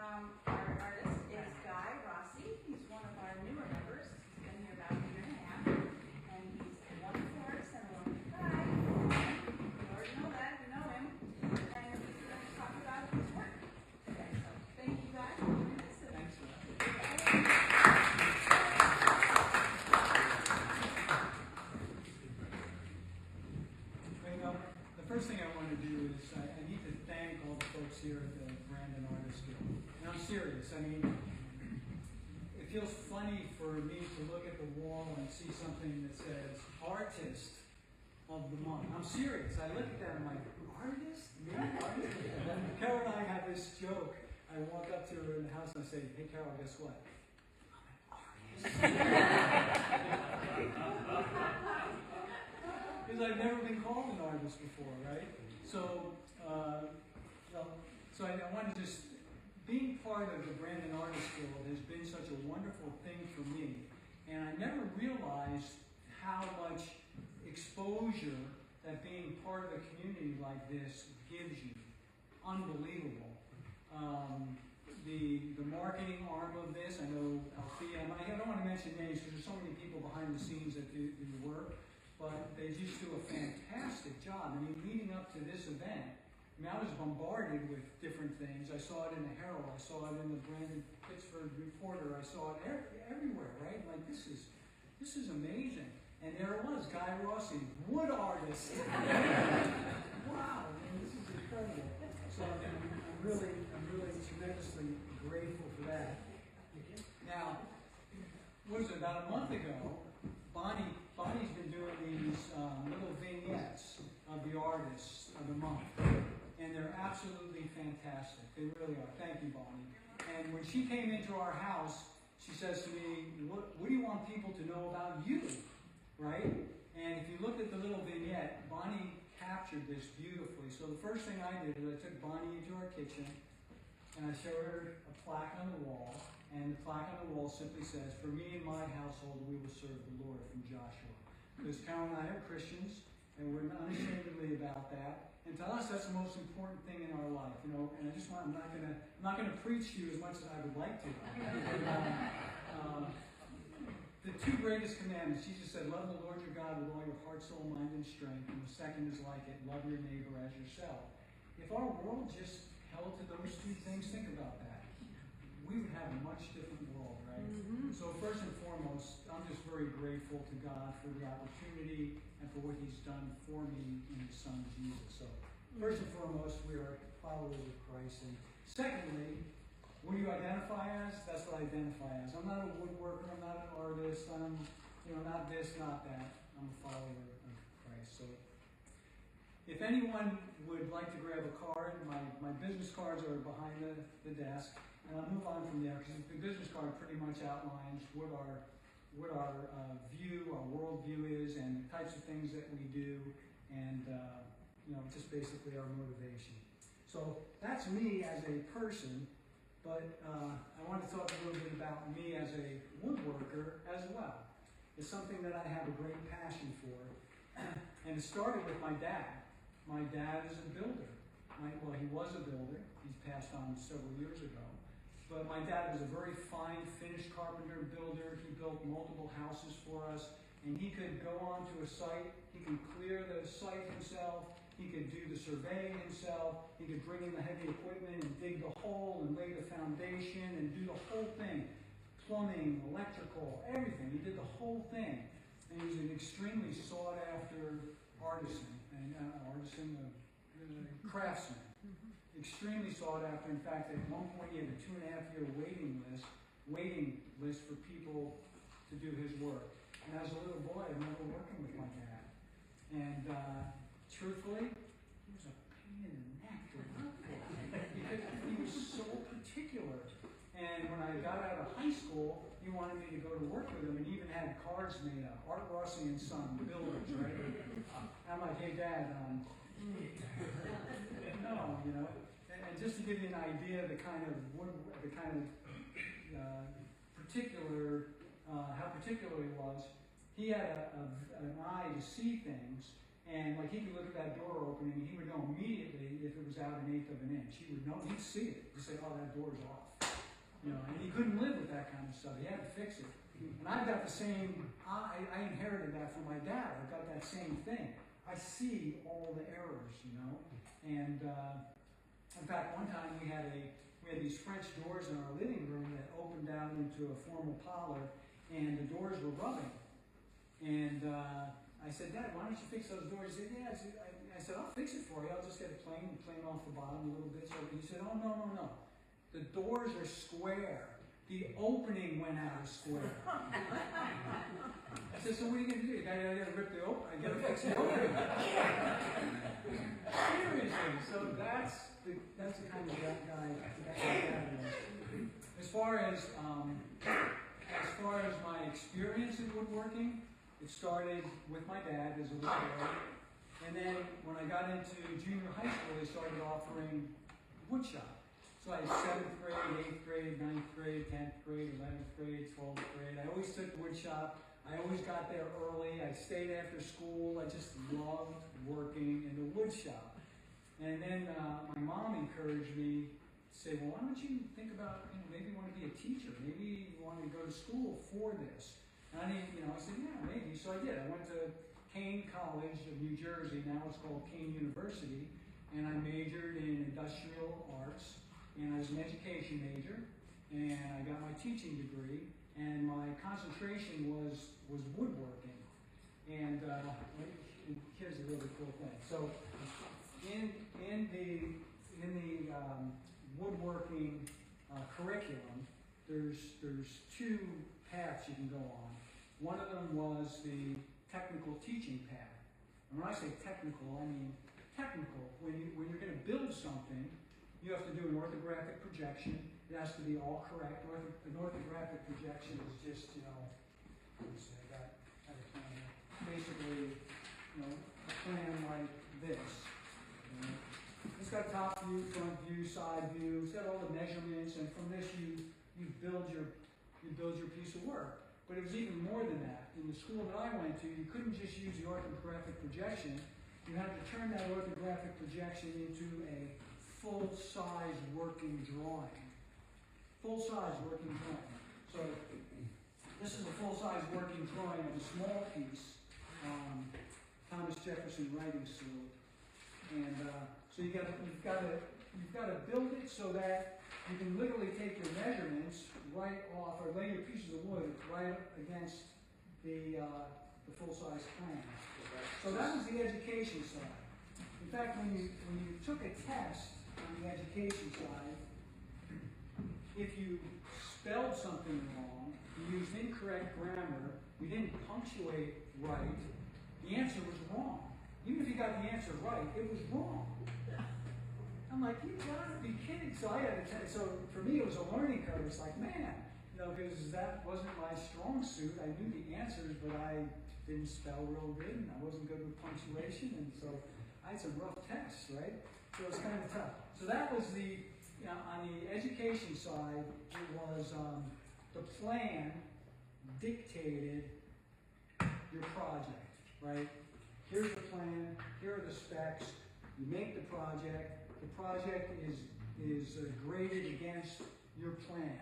Our artist is Rossi. He's one of our newer members. He's been here about a year and a half, and he's a wonderful artist and a wonderful guy. You already know that, you know him, and he's going to talk about his work today. So thank you guys for doing this. Thanks for that. The first thing I want to do is I need to thank all the folks here at the Brandon Artist Guild. And I'm serious. I mean, it feels funny for me to look at the wall and see something that says Artist of the Month. I'm serious. I look at that and I'm like, artist? Me? Artist? And Carol and I have this joke. I walk up to her in the house and I say, hey Carol, guess what? I'm an artist. Because I've never been called an artist before, right? So, I want to just, being part of the Brandon Artist Guild has been such a wonderful thing for me. And I never realized how much exposure that being part of a community like this gives you. Unbelievable. The marketing arm of this, I know Althea, and I don't want to mention names because there's so many people behind the scenes that do work. But they just do a fantastic job. I mean, leading up to this event, I was bombarded with different things. I saw it in the Herald. I saw it in the Brandon Pittsburgh Reporter. I saw it everywhere, right? Like, this is amazing. And there it was, Rossi Wood Artist. Wow, I mean, this is incredible. So I'm really tremendously grateful for that. Now, what was it, about a month ago, Bonnie's been doing these little vignettes of the artists of the month, and they're absolutely fantastic. They really are. Thank you, Bonnie. And when she came into our house, she says to me, what do you want people to know about you, right? And if you look at the little vignette, Bonnie captured this beautifully. So the first thing I did was I took Bonnie into our kitchen, and I showed her a plaque on the wall. And the plaque on the wall simply says, for me and my household, we will serve the Lord, from Joshua. Because Carol and I are Christians, and we're unashamedly about that. And to us, that's the most important thing in our life, you know. And I'm not gonna preach to you as much as I would like to. The two greatest commandments, Jesus said, love the Lord your God with all your heart, soul, mind, and strength. And the second is like it, love your neighbor as yourself. If our world just held to those two things, think about that. We would have a much different world, right? Mm-hmm. So first and foremost, I'm just very grateful to God for the opportunity and for what He's done for me in His Son, Jesus. So first and foremost, we are followers of Christ. And secondly, what do you identify as? That's what I identify as. I'm not a woodworker, I'm not an artist, I'm not this, not that. I'm a follower of Christ. So if anyone would like to grab a card, my business cards are behind the desk. And I'll move on from there because the business card pretty much outlines what our view, our worldview is, and the types of things that we do, and just basically our motivation. So that's me as a person, but I want to talk a little bit about me as a woodworker as well. It's something that I have a great passion for, and it started with my dad. My dad is a builder. He was a builder. He's passed on several years ago. But my dad was a very fine, finished carpenter builder. He built multiple houses for us. And he could go onto a site. He could clear the site himself. He could do the surveying himself. He could bring in the heavy equipment and dig the hole and lay the foundation and do the whole thing. Plumbing, electrical, everything. He did the whole thing. And he was an extremely sought-after artisan. Craftsman. Extremely sought after. In fact, at one point he had a 2.5-year waiting list for people to do his work. And as a little boy, I remember working with my dad. And truthfully, he was a pain in the neck to work for because he was so particular. And when I got out of high school, he wanted me to go to work with him, and he even had cards made up. Art Rossi and Son, builders, right? I'm like, hey Dad, no, and just to give you an idea of the kind of how particular he was, he had an eye to see things, and like he could look at that door opening, and he would know immediately if it was out 1/8 of an inch. He would know, he'd see it. He'd say, oh, that door's off. You know, and he couldn't live with that kind of stuff. He had to fix it. And I've got the same, I inherited that from my dad. I've got that same thing. I see all the errors, you know. And in fact, one time we had these French doors in our living room that opened down into a formal parlor, and the doors were rubbing. And I said, Dad, why don't you fix those doors? He said, yeah. I said, I'll fix it for you. I'll just get a plane off the bottom a little bit. So he said, oh, no. The doors are square. The opening went out of square. I said, so what are you going to do? I got to rip the opening. I got to fix the opening. Seriously. So that's the kind of guy that is. As far as my experience in woodworking, it started with my dad as a woodworker. And then when I got into junior high school, they started offering woodshop. So I had 7th grade, 8th grade, 9th grade, 10th grade, 11th grade, 12th grade. I always took woodshop. I always got there early. I stayed after school. I just loved working in the woodshop. And then my mom encouraged me to say, well, why don't you think about, maybe you want to be a teacher. Maybe you want to go to school for this. And I said, yeah, maybe. So I did. I went to Kane College of New Jersey. Now it's called Kane University. And I majored in industrial arts. And I was an education major, and I got my teaching degree, and my concentration was woodworking. And here's a really cool thing. So, in the woodworking curriculum, there's 2 paths you can go on. One of them was the technical teaching path. And when I say technical, I mean technical. When you're going to build something, you have to do an orthographic projection. It has to be all correct. An orthographic projection is just, let me see, I got a plan. Basically, a plan like this. It's got top view, front view, side view. It's got all the measurements, and from this you build your piece of work. But it was even more than that. In the school that I went to, you couldn't just use the orthographic projection. You had to turn that orthographic projection into a full-size working drawing. Full-size working drawing. So this is a full-size working drawing of a small piece, Thomas Jefferson writing salute. And so you've got to build it so that you can literally take your measurements right off, or lay your pieces of wood right against the full-size plan. So that was the education side. In fact, when you took a test on the education side, if you spelled something wrong, you used incorrect grammar, you didn't punctuate right, the answer was wrong. Even if you got the answer right, it was wrong. I'm like, you gotta be kidding. So I had to so for me it was a learning curve. It's like, man, because that wasn't my strong suit. I knew the answers, but I didn't spell real good, and I wasn't good with punctuation, and so I had some rough tests, right? So it was kind of tough. So that was on the education side, it was the plan dictated your project, right? Here's the plan, here are the specs, you make the project is graded against your plan.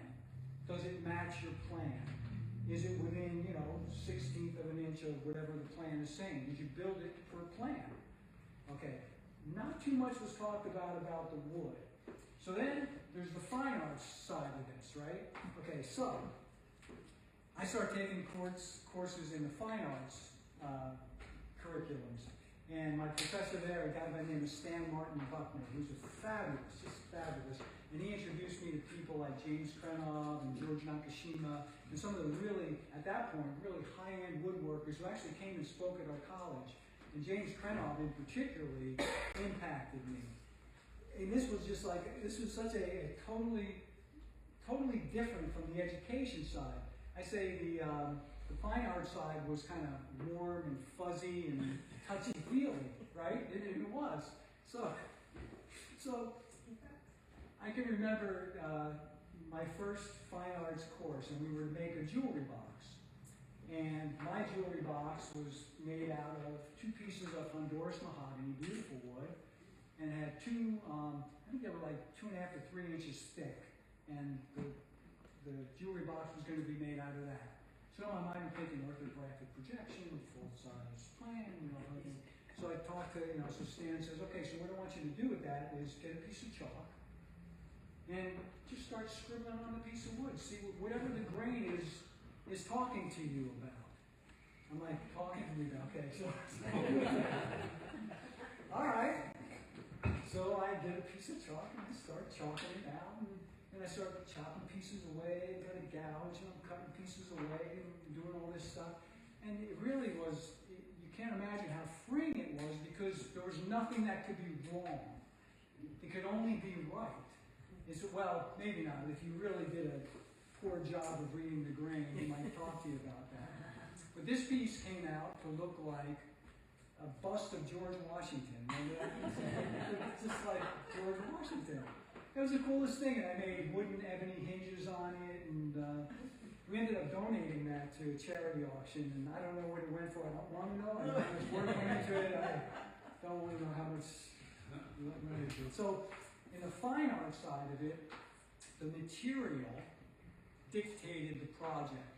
Does it match your plan? Is it within, 1/16 of an inch of whatever the plan is saying? Did you build it for a plan? Okay, not too much was talked about the wood. So then there's the fine arts side of this, right? Okay, so I started taking courses in the fine arts curriculums. And my professor there, a guy by the name of Stan Martin Buckner, who's just fabulous. And he introduced me to people like James Krenov and George Nakashima, and some of the really, at that point, really high-end woodworkers who actually came and spoke at our college. And James Krenov in particularly impacted me. And this was such a totally different from the education side. I say the fine art side was kind of warm and fuzzy and touchy-feely, right? It was. So I can remember my first fine arts course, and we were to make a jewelry box. And my jewelry box was made out of 2 pieces of Honduras mahogany, beautiful wood, and had 2, I think they were like 2.5 to 3 inches thick. And the jewelry box was going to be made out of that. So in my mind, I'm thinking orthographic projection, full-size plan, everything. So I talked to, so Stan says, okay, so what I want you to do with that is get a piece of chalk and just start scribbling on the piece of wood. See, whatever the grain is talking to you about. I'm like, talking to me about, okay, so all right. So I get a piece of chalk and I start chalking it out, and I start chopping pieces away, got a gouge, and I'm cutting pieces away and doing all this stuff. And it really was, you can't imagine how freeing it was because there was nothing that could be wrong. It could only be right. Well, maybe not. If you really did a poor job of reading the grain, he might talk to you about that. But this piece came out to look like a bust of George Washington. It's just like George Washington. It was the coolest thing, and I made wooden ebony hinges on it, and we ended up donating that to a charity auction, and I don't know what it went for. I don't want to know. I know how much work went into it. I don't want to know how much went into it. So, in the fine art side of it, the material dictated the project.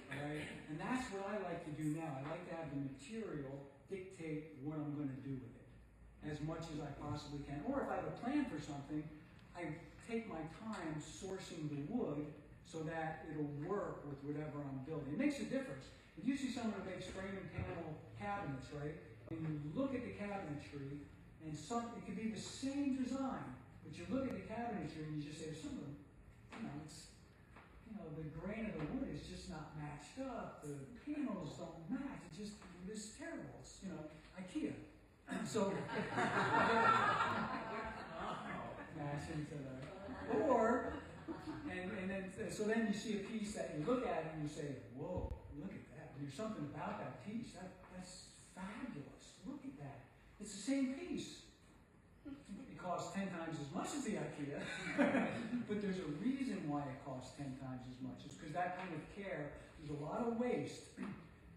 Right? And that's what I like to do now. I like to have the material dictate what I'm going to do with it as much as I possibly can. Or if I have a plan for something, I take my time sourcing the wood so that it'll work with whatever I'm building. It makes a difference. If you see someone who makes frame and panel cabinets, right, and you look at the cabinetry, and it could be the same design, but you look at the cabinetry and you just say, something, the grain of the wood is just not matched up. The panels don't match. It's terrible. It's, IKEA. So, so then you see a piece that you look at and you say, whoa, look at that. There's something about that piece. That's fabulous. Look at that. It's the same piece. It costs 10 times as much as the IKEA, but there's a reason why it costs 10 times as much. It's because that kind of care, there's a lot of waste.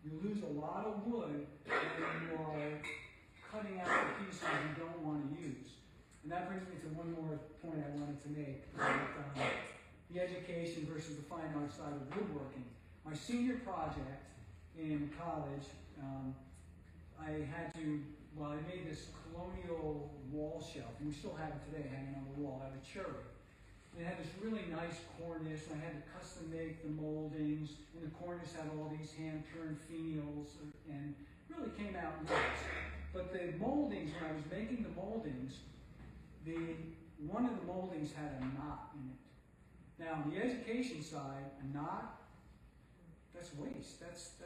You lose a lot of wood when you are cutting out the pieces you don't want to use. And that brings me to one more point I wanted to make. The education versus the fine art side of woodworking. My senior project in college, I made this colonial wall shelf, and we still have it today hanging on the wall out of cherry. And it had this really nice cornice, and I had to custom make the moldings, and the cornice had all these hand-turned finials, and really came out nice. But the moldings, when I was making the moldings, one of the moldings had a knot in it. Now, on the education side, a knot, that's waste. That's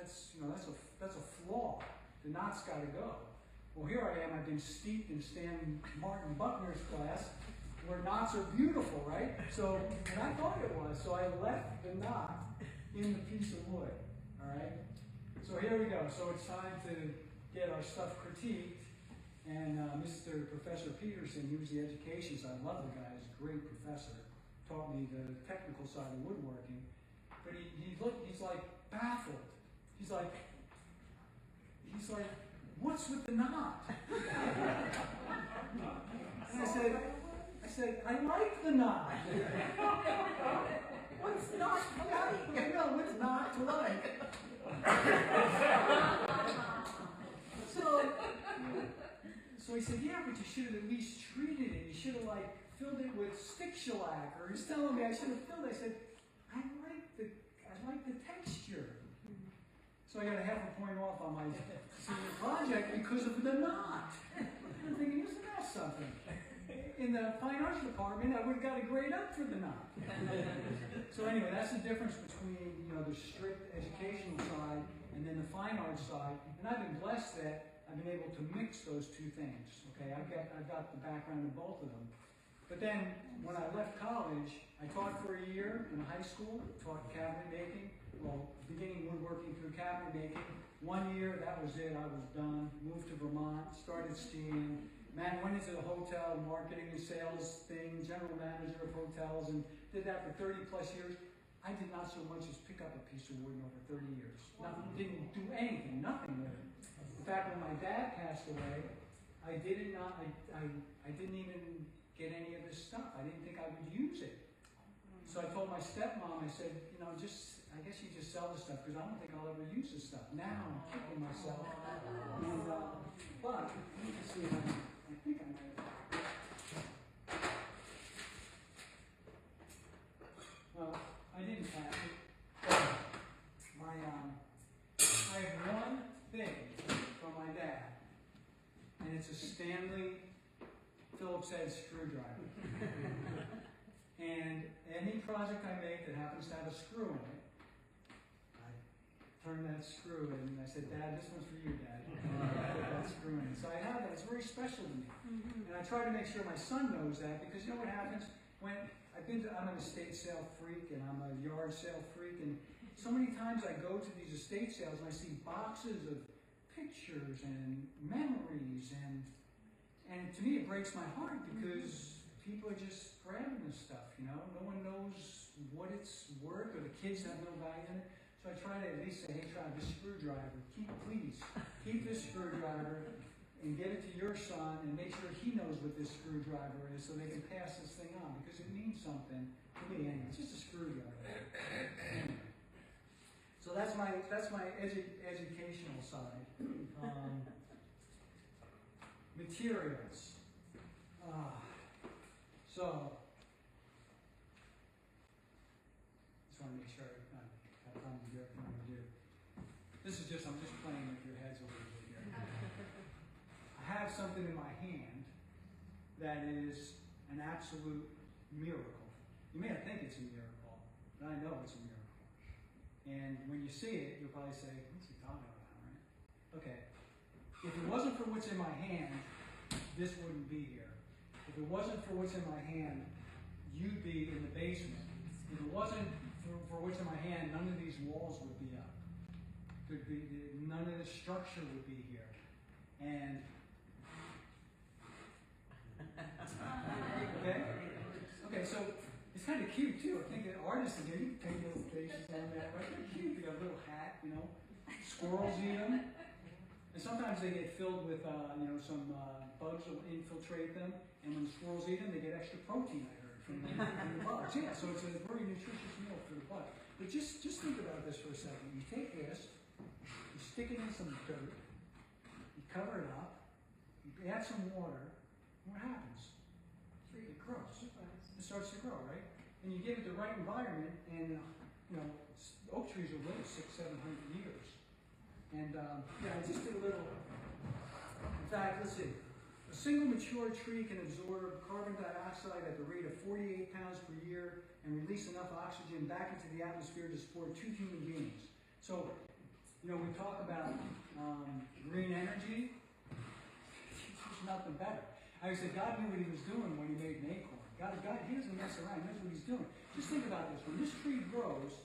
a flaw. The knot's got to go. Well, here I am. I've been steeped in Stan Martin Buckner's class, where knots are beautiful, right? So, and I thought it was. So I left the knot in the piece of wood. All right. So here we go. So it's time to get our stuff critiqued. And Mr. Professor Peterson, he was the education side. I love the guy. He's a great professor. Taught me the technical side of woodworking. But he's like baffled. He's like, what's with the knot? And I said, I like the knot. What's not to like? What's not to like? So he said, yeah, but you should have at least treated it. You should have filled it with stick shellac. Or he's telling me I should have filled it. I said, I like the texture. So I got a half a point off on my senior project because of the knot. I'm thinking, isn't that something? In the fine arts department, I would have got a grade up for the knot. So anyway, that's the difference between the strict educational side and then the fine arts side. And I've been blessed that I've been able to mix those two things. Okay, I've got the background in both of them. But then when I left college, I taught for a year in high school, taught cabinet making. Well, beginning woodworking through cabinet making. 1 year, that was it. I was done. Moved to Vermont, started skiing. Went into the hotel marketing and sales thing, general manager of hotels, and did that for 30 plus years. I did not so much as pick up a piece of wood in over 30 years. Nothing, didn't do anything, nothing with it. In fact, when my dad passed away, I didn't even get any of his stuff. I didn't think I would use it. So I told my my stepmom, I said, you know, I guess you just sell the stuff because I don't think I'll ever use this stuff. Now I'm kicking myself. And, but, let me just see if I think I might have. Well, I didn't have it. But I have one thing from my dad, and it's a Stanley Phillips head screwdriver. And any project I make that happens to have a screw in it, I turn that screw in, and I said, Dad, this one's for you, Dad. I put that screw in. So I have that. It's very special to me. And I try to make sure my son knows that, because you know what happens? When I'm an estate sale freak, and I'm a yard sale freak, and so many times I go to these estate sales and I see boxes of pictures and memories, and to me it breaks my heart because people are just grabbing this stuff, you know. No one knows what it's worth, or the kids have no value in it. So I try to at least say, hey, try this screwdriver. Please keep this screwdriver and give it to your son, and make sure he knows what this screwdriver is, so they can pass this thing on, because it means something to me. Anyway, it's just a screwdriver. Anyway. So that's my educational side. Materials. So, just want to make sure I have time to do everything I'm going to do. I'm just playing with your heads a little bit here. I have something in my hand that is an absolute miracle. You may not think it's a miracle, but I know it's a miracle. And when you see it, you'll probably say, what's he talking about, right? Okay. If it wasn't for what's in my hand, this wouldn't be here. If it wasn't for what's in my hand, you'd be in the basement. If it wasn't for what's in my hand, none of these walls would be up. None of the structure would be here. And okay, so it's kind of cute too. I think that artists in here, you can paint little faces on that, right? They're cute. They got a little hat, you know. Squirrels eat them. And sometimes they get filled with, some bugs will infiltrate them. And when the squirrels eat them, they get extra protein, I heard, from the bugs. Yeah, so it's a very nutritious meal for the bug. But just think about this for a second. You take this, you stick it in some dirt, you cover it up, you add some water, and what happens? It grows. It starts to grow, right? And you give it the right environment, and oak trees will live 600-700 years. And I just did a little. In fact, let's see. A single mature tree can absorb carbon dioxide at the rate of 48 pounds per year and release enough oxygen back into the atmosphere to support 2 human beings. So, we talk about green energy. There's nothing better. I said God knew what he was doing when he made an acorn. God, he doesn't mess around. He knows what he's doing. Just think about this. When this tree grows,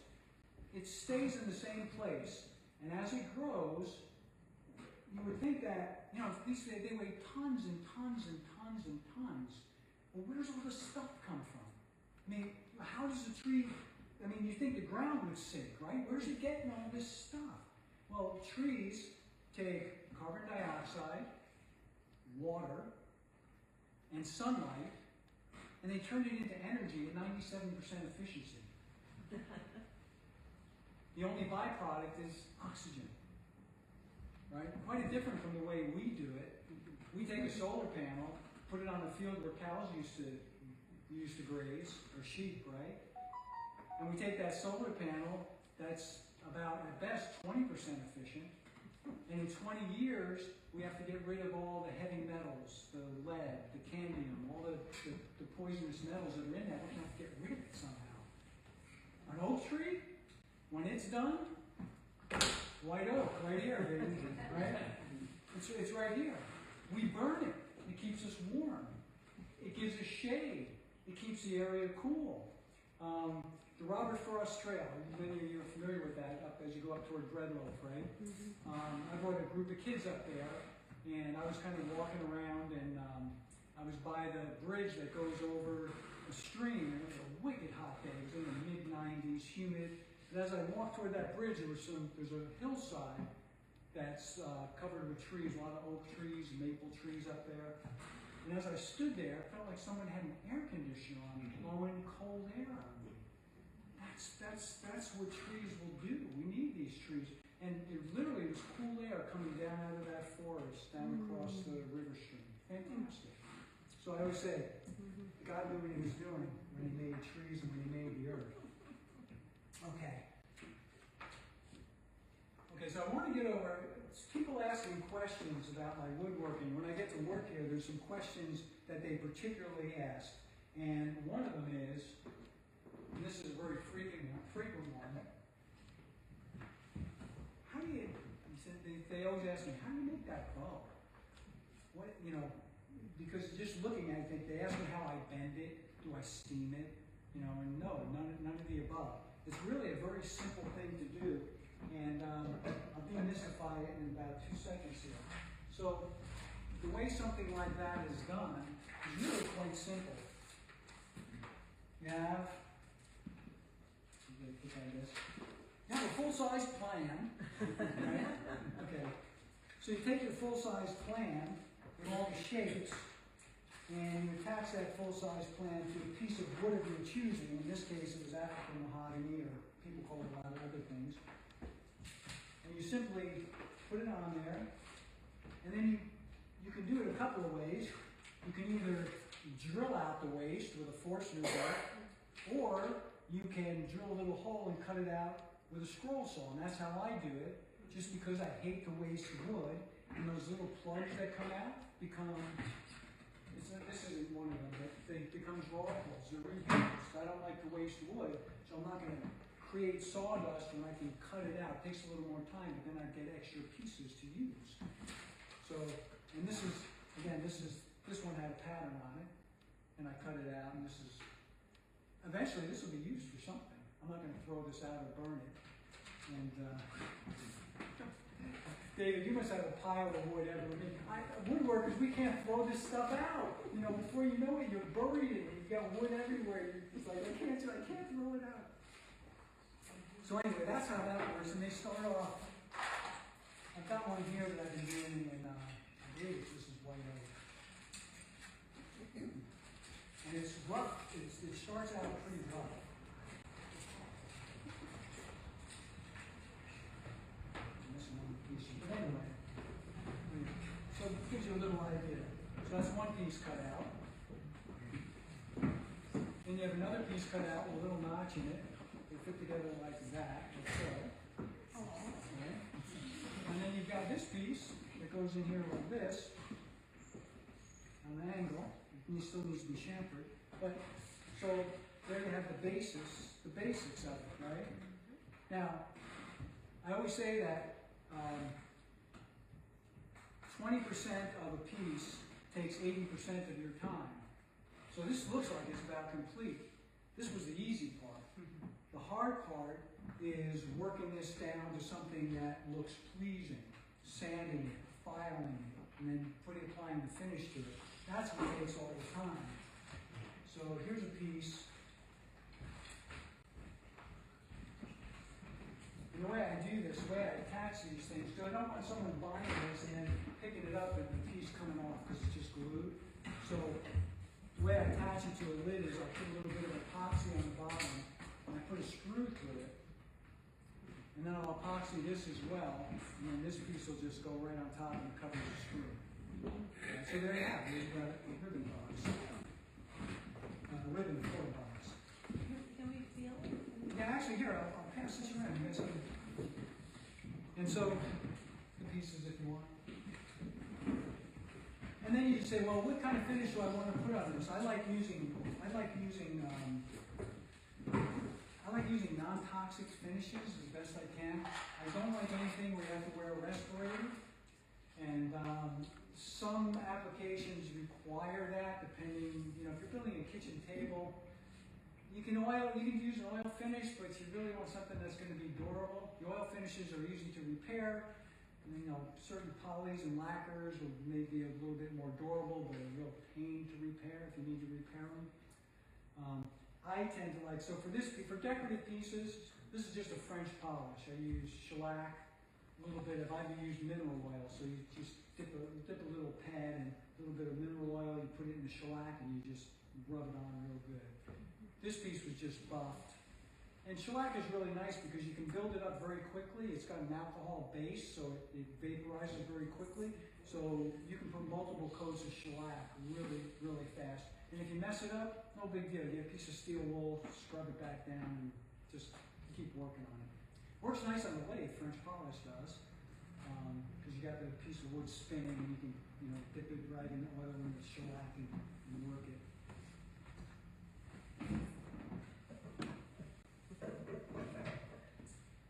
it stays in the same place. And as it grows, you would think that, they weigh tons and tons and tons and tons. Well, where does all this stuff come from? I mean, how does the tree, you think the ground would sink, right? Where's it getting all this stuff? Well, trees take carbon dioxide, water, and sunlight, and they turn it into energy at 97% efficiency. The only byproduct is oxygen. Right? Quite different from the way we do it. We take a solar panel, put it on a field where cows used to graze, or sheep, right? And we take that solar panel that's about, at best, 20% efficient. And in 20 years, we have to get rid of all the heavy metals, the lead, the cadmium, all the poisonous metals that are in that. We have to get rid of it somehow. An oak tree, when it's done, white oak, right here, baby, right? It's right here. We burn it. It keeps us warm. It gives us shade. It keeps the area cool. The Robert Frost Trail, many of you are familiar with that, up as you go up toward Breadloaf, right? I brought a group of kids up there, and I was kind of walking around, and I was by the bridge that goes over a stream, and it was a wicked hot day. It was in the mid-90s, humid. And as I walked toward that bridge, there's a hillside that's covered with trees, a lot of oak trees, maple trees up there. And as I stood there, I felt like someone had an air conditioner on, blowing cold air on me. that's what trees will do. We need these trees. And it literally was cool air coming down out of that forest, down across the river stream. Fantastic. So I always say, God knew what he was doing when he made trees and when he made the earth. Okay. Okay, so I want to get over, people asking questions about my woodworking. When I get to work here, there's some questions that they particularly ask. And one of them is, and this is a very frequent one, how do you, they always ask me, how do you make that bow? What, because just looking at it, they ask me how I bend it, do I steam it, and no, none of the above. It's really a very simple thing to do, and I'll demystify it in about 2 seconds here. So, the way something like that is done is really quite simple. You have a full-size plan, right? Okay. So you take your full-size plan with all the shapes, and you attach that full-size plan to a piece of wood of your choosing. In this case, it was African mahogany, or people call it a lot of other things. And you simply put it on there, and then you can do it a couple of ways. You can either drill out the waste with a Forstner belt, or you can drill a little hole and cut it out with a scroll saw, and that's how I do it, just because I hate to waste wood, and those little plugs that come out become, this isn't one of them, but they become draw holes, they're reused. I don't like to waste wood, so I'm not going to create sawdust when I can cut it out. It takes a little more time, but then I get extra pieces to use. So, and this is, again, this one had a pattern on it, and I cut it out, and eventually this will be used for something. I'm not going to throw this out or burn it. And David, you must have a pile of wood everywhere. Woodworkers, we can't throw this stuff out. Before you know it, you're buried in it. You've got wood everywhere. It's like, I can't throw it out. So anyway, that's how that works. And they start off, I've got one here that I've been doing in, I believe this is white oak. And it's rough. It starts out pretty rough. But anyway, so it gives you a little idea. So that's one piece cut out. Then you have another piece cut out with a little notch in it. They fit together like that, like so. Okay. And then you've got this piece that goes in here like this, on an angle. It still needs to be chamfered. But so there you have the basics of it, right? Now, I always say that 20% of a piece takes 80% of your time. So this looks like it's about complete. This was the easy part. The hard part is working this down to something that looks pleasing, sanding it, filing it, and then applying the finish to it. That's what takes all the time. So here's a piece. And the way I do this, the way I attach these things, because I don't want someone buying this and then picking it up and the piece coming off because it's just glued. So the way I attach it to a lid is I put a little bit of epoxy on the bottom and I put a screw through it. And then I'll epoxy this as well, and then this piece will just go right on top and cover the screw. So there you have it. We've got a ribbon box. Ribbon foil box. Can we feel it? Yeah, actually, here, I'll pass this around. You guys can. And so, the pieces if you want. And then you can say, well, what kind of finish do I want to put on this? I like using non-toxic finishes as best I can. I don't like anything where you have to wear a respirator. And some applications require that, depending, if you're building a kitchen table, you can use an oil finish, but you really want something that's going to be durable. The oil finishes are easy to repair. Certain polys and lacquers may be a little bit more durable, but a real pain to repair if you need to repair them. I tend to like, so for decorative pieces, this is just a French polish. I use shellac, a little bit of, I've used mineral oil, so you just dip a little pad and a little bit of mineral oil, you put it in the shellac and you just rub it on real good. This piece was just buffed, And shellac is really nice because you can build it up very quickly. It's got an alcohol base, so it vaporizes very quickly. So you can put multiple coats of shellac really, really fast. And if you mess it up, no big deal. You get a piece of steel wool, scrub it back down, and just keep working on it. Works nice on the lathe, French polish does, because you got the piece of wood spinning, and you can, dip it right in oil and the shellac and work it.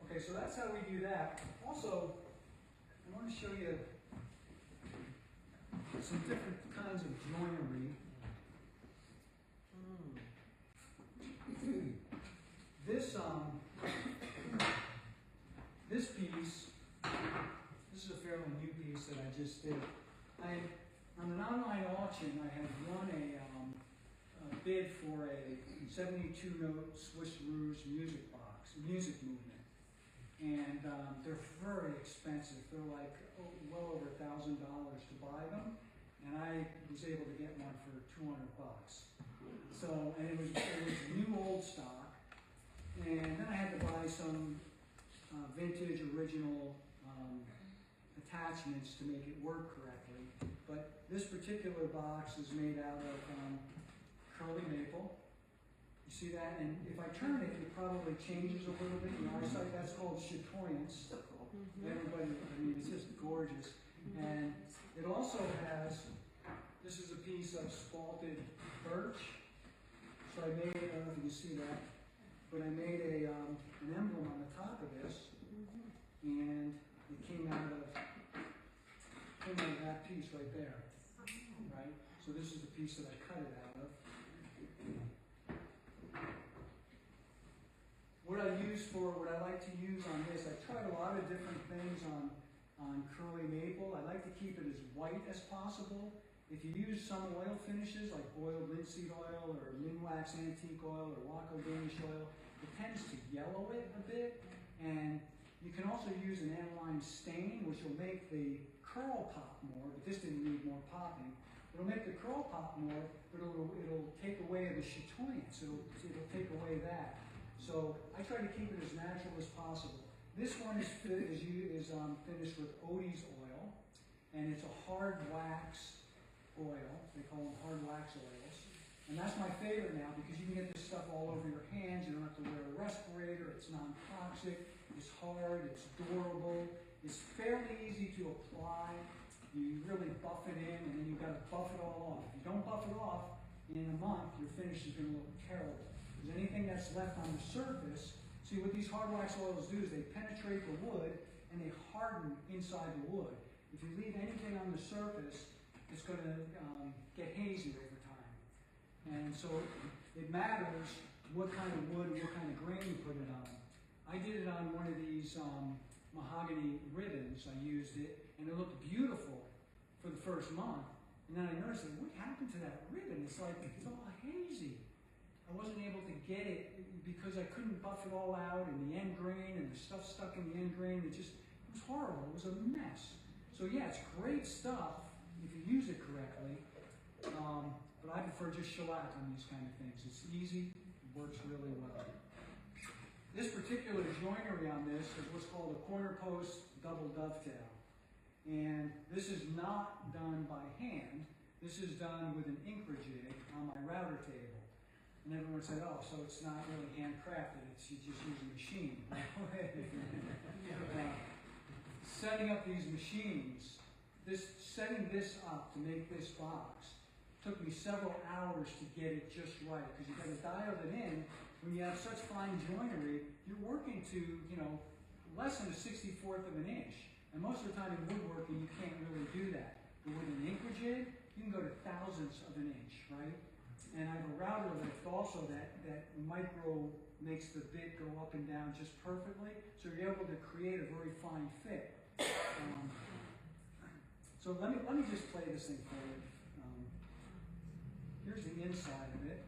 Okay, so that's how we do that. Also, I want to show you some different kinds of joinery. This piece, this is a fairly new piece that I just did. On an online auction, I had won a bid for a 72-note Swiss Rouge music movement. And they're very expensive. They're like well over $1,000 to buy them. And I was able to get one for $200. So, and it was new old stock. And then I had to buy some vintage original attachments to make it work correctly. But this particular box is made out of curly maple. You see that? And if I turn it, it probably changes a little bit. That's called chatoyance. Everybody, it's just gorgeous. And it also has, this is a piece of spalted birch. So I made, I don't know if you can see that, but I made an emblem on the top of this, and it came out of that piece right there, right? So this is the piece that I cut it out of. What I like to use on this, I've tried a lot of different things on curly maple. I like to keep it as white as possible. If you use some oil finishes like boiled linseed oil or Minwax antique oil or Waco Danish oil, it tends to yellow it a bit. And you can also use an aniline stain, which will make the curl pop more, but this didn't need more popping. It'll make the curl pop more, but it'll take away the chatoyance. It'll take away that. So I try to keep it as natural as possible. This one is finished with Odie's oil, and it's a hard wax oil. They call them hard wax oils. And that's my favorite now because you can get this stuff all over your hands. You don't have to wear a respirator. It's non-toxic. It's hard. It's durable. It's fairly easy to apply. You really buff it in, and then you've got to buff it all off. If you don't buff it off, in a month, your finish is going to look terrible. Because anything that's left on the surface, see what these hard wax oils do is they penetrate the wood and they harden inside the wood. If you leave anything on the surface, it's going to get hazy over time. And so it matters what kind of wood, what kind of grain you put it on. I did it on one of these mahogany ribbons. I used it, and it looked beautiful for the first month. And then I noticed, what happened to that ribbon? It's like, it's all hazy. I wasn't able to get it because I couldn't buff it all out, and the end grain and the stuff stuck in the end grain. It was horrible. It was a mess. So yeah, it's great stuff if you use it correctly. But I prefer just shellac on these kind of things. It's easy, it works really well. This particular joinery on this is what's called a corner post double dovetail. And this is not done by hand. This is done with an Incra jig on my router table. And everyone said, oh, so it's not really handcrafted, you just use a machine. Setting up these machines, setting this up to make this box took me several hours to get it just right, because you've got to dial it in. When you have such fine joinery, you're working to, less than a 64th of an inch. And most of the time in woodworking, you can't really do that. But with an Incra jig, you can go to thousandths of an inch, right? And I have a router lift also that micro makes the bit go up and down just perfectly, so you're able to create a very fine fit. So let me just play this thing for you. Here's the inside of it.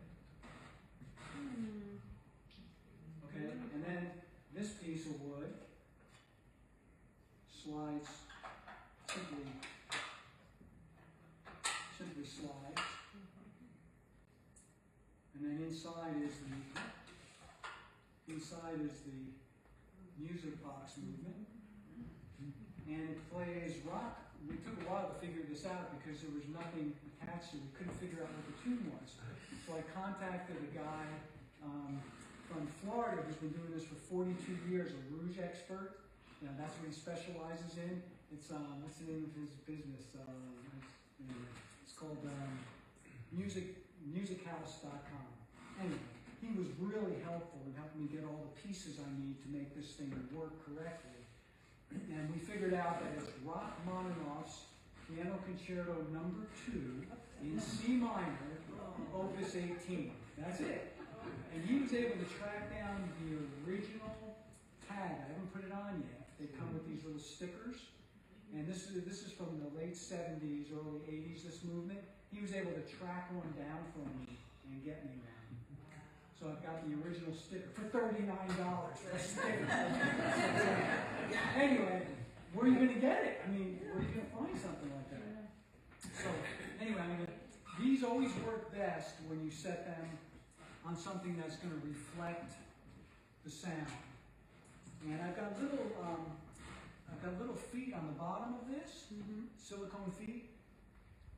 Okay, and then this piece of wood slides, simply slides. And then inside is the inside is the music box movement. And it plays rock. We took a while to figure this out because there was nothing attached to it. We couldn't figure out what the tune was. So I contacted a guy from Florida who's been doing this for 42 years, a rouge expert. You know, that's what he specializes in. It's, what's the name of his business? It's called musichouse.com. Anyway, he was really helpful in helping me get all the pieces I need to make this thing work correctly. And we figured out that it's Rachmaninoff's Piano Concerto No. 2 in C minor, Opus 18. That's it. And he was able to track down the original tag. I haven't put it on yet. They come with these little stickers. And this is from the late 70s, early 80s, this movement. He was able to track one down for me and get me one. So I've got the original sticker for $39 for a sticker. Anyway, where are you going to get it? I mean, where are you going to find something like that? So anyway, I mean, these always work best when you set them on something that's going to reflect the sound. And I've got little feet on the bottom of this, silicone feet.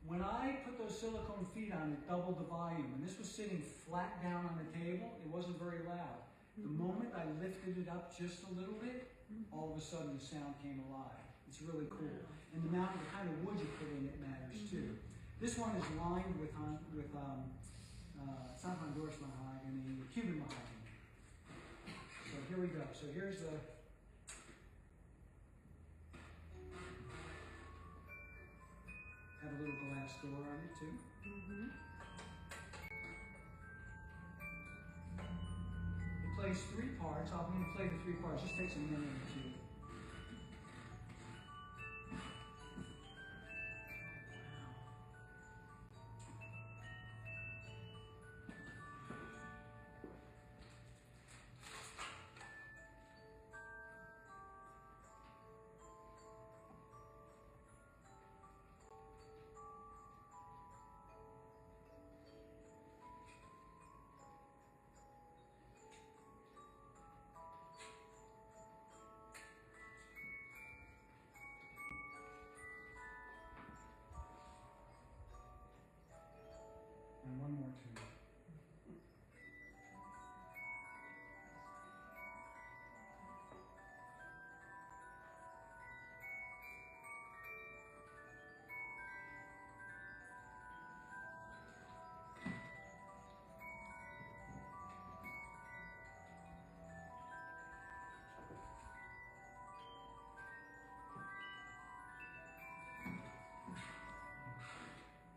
When I put those silicone feet on, it doubled the volume. And this was sitting flat down on the table. It wasn't very loud. The moment I lifted it up just a little bit, all of a sudden the sound came alive. It's really cool. And the kind of wood you put in it matters too. This one is lined with San Honduras mahogany, Cuban mahogany. So here we go. So here's the. Have a little glass door on it too. It plays 3 parts. I'm going to play the 3 parts. Just takes a minute or two. And one more tune.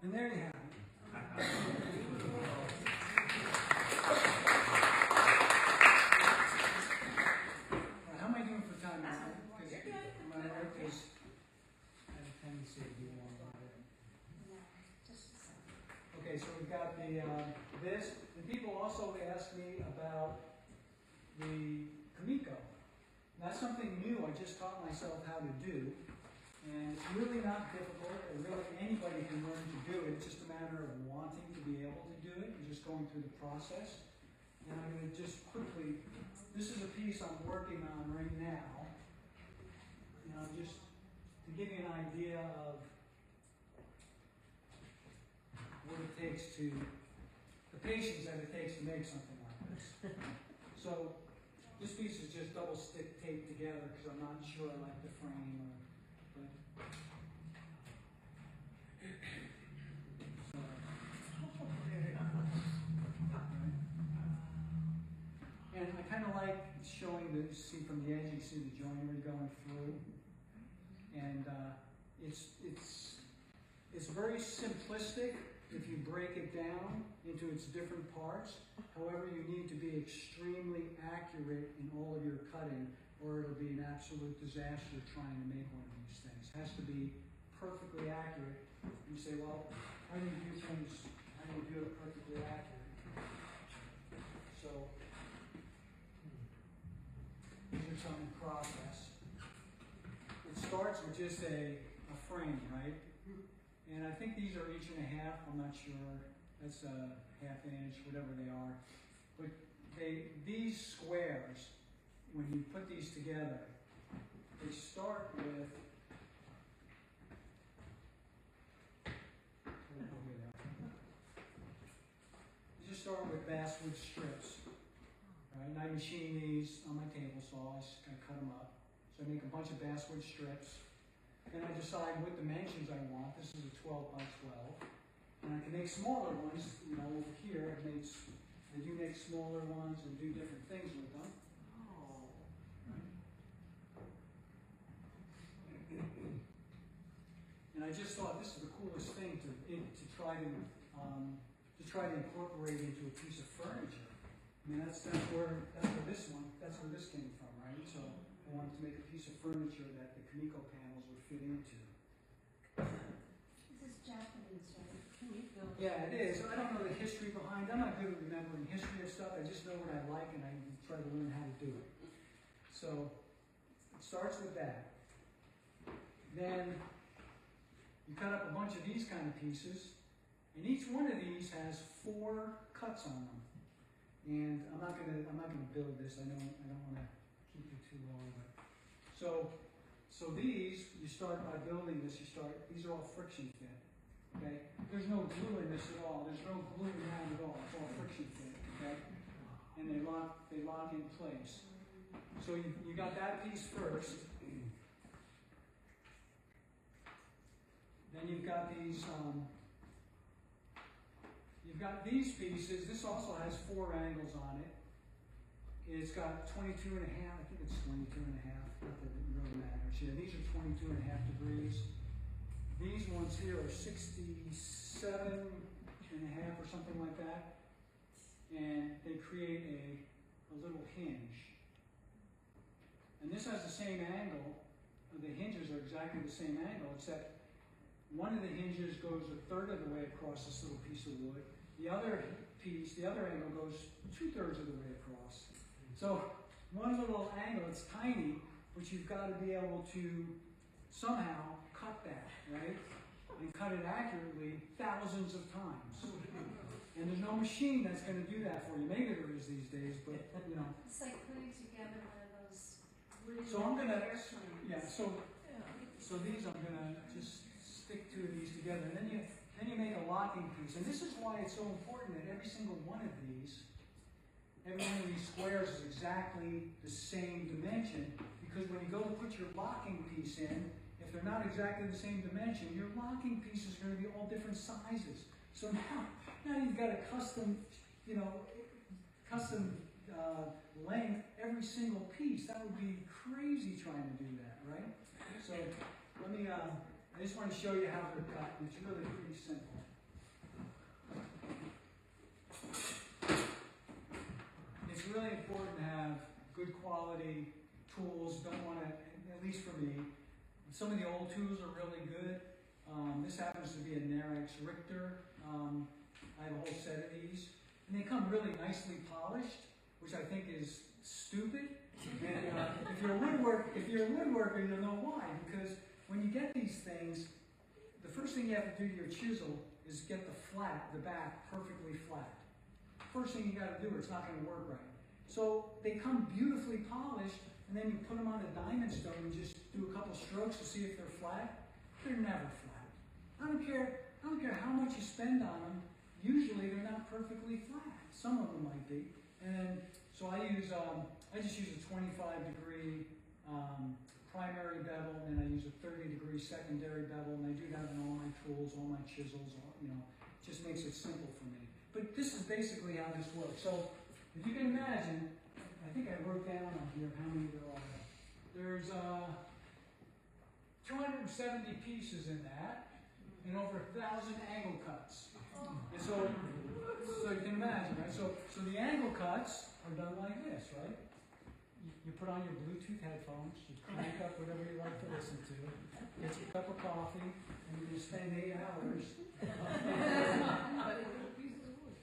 And there you have it. How am I doing for time now? Because my wife has a tendency to do one by it. Okay, so we've got the this. And people also ask me about the Kamiko. That's something new I just taught myself how to do. And it's really not difficult, or really anybody can learn to do it. It's just a matter of wanting to be able to do it and just going through the process. And I'm going to just quickly, this is a piece I'm working on right now. You know, just to give you an idea of what it takes to, the patience that it takes to make something like this. So this piece is just double stick taped together because I'm not sure I like the frame. And I kind of like showing the, see from the edge, you see the joinery going through. And it's very simplistic if you break it down into its different parts. However, you need to be extremely accurate in all of your cutting, or it'll be an absolute disaster trying to make one of these things. It has to be perfectly accurate. You say, well, how do you do things, how do you do it perfectly accurate? So, these are some in process. It starts with just a frame, right? And I think these are 1.5 inches. I'm not sure. That's a 1/2 inch, whatever they are. But these squares, when you put these together, they start with, you just start with basswood strips, right? And I machine these on my table saw. I just kind of cut them up. So I make a bunch of basswood strips. Then I decide what dimensions I want. This is a 12 by 12. And I can make smaller ones, you know, over here. I do make smaller ones and do different things with them. And I just thought this is the coolest thing to try to incorporate into a piece of furniture. I mean, that's where this came from, right? So I wanted to make a piece of furniture that the Kamiko panels would fit into. This is Japanese, right? Can you build? Yeah, it is. I don't know the history behind it. I'm not good at remembering history of stuff. I just know what I like and I try to learn how to do it. So it starts with that. Then you cut up a bunch of these kind of pieces, and each one of these has 4 cuts on them. And I'm not gonna build this. I don't want to keep it too long. But so these, you start by building this. These are all friction fit. Okay, there's no glue in this at all. There's no glue around at all. It's all friction fit. Okay, and they lock in place. So you got that piece first. Then you've got these pieces. This also has 4 angles on it. It's got 22 and a half. I think it's 22 and a half. Not that it really matters. Yeah, these are 22 and a half degrees. These ones here are 67 and a half or something like that. And they create a little hinge. And this has the same angle. The hinges are exactly the same angle, except one of the hinges goes 1/3 of the way across this little piece of wood. The other angle goes 2/3 of the way across. So one little angle, it's tiny, but you've got to be able to somehow cut that, right? And cut it accurately thousands of times. And there's no machine that's going to do that for you. Maybe there is these days, but you know. It's like putting together one of those really So I'm gonna, airplanes. yeah. So these I'm gonna just stick 2 of these together, and then you make a locking piece. And this is why it's so important that every single one of these squares is exactly the same dimension, because when you go to put your locking piece in, if they're not exactly the same dimension, your locking pieces are going to be all different sizes. So now you've got a custom length every single piece. That would be crazy trying to do that, right? So let me. I just want to show you how they're cut. It's really pretty simple. It's really important to have good quality tools. Don't want to, at least for me, some of the old tools are really good. This happens to be a Narex Richter. I have a whole set of these. And they come really nicely polished, which I think is stupid. And if you're a woodworker, you'll know why. Because when you get these things, the first thing you have to do to your chisel is get the back perfectly flat. First thing you got to do, or it's not going to work right. So they come beautifully polished, and then you put them on a diamond stone and just do a couple strokes to see if they're flat. They're never flat. I don't care how much you spend on them. Usually they're not perfectly flat. Some of them might be. And then, so I just use a 25-degree primary bevel, and then I use a 30-degree secondary bevel, and I do that on all my tools, all my chisels. It just makes it simple for me. But this is basically how this works. So if you can imagine, I think I wrote down on here how many there are. There's 270 pieces in that, and over 1,000 angle cuts. And so you can imagine, right? So the angle cuts are done like this, right? You put on your Bluetooth headphones, you crank up whatever you like to listen to, get your cup of coffee, and you spend 8 hours.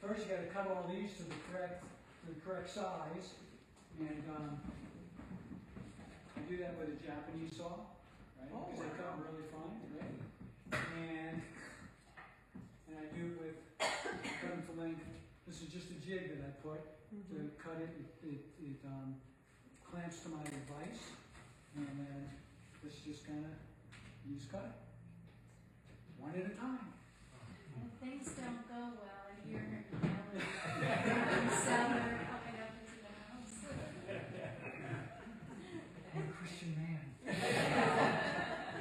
First, you got to cut all these to the correct size, and I do that with a Japanese saw, right? Because they cut really fine, right? And I do it with cutting to length. This is just a jig that I put. to cut it. It clamps to my device, and then let's just kind of cut it one at a time. And if things don't go well, I hear her yelling and Summer coming up into the house. I'm a Christian man. I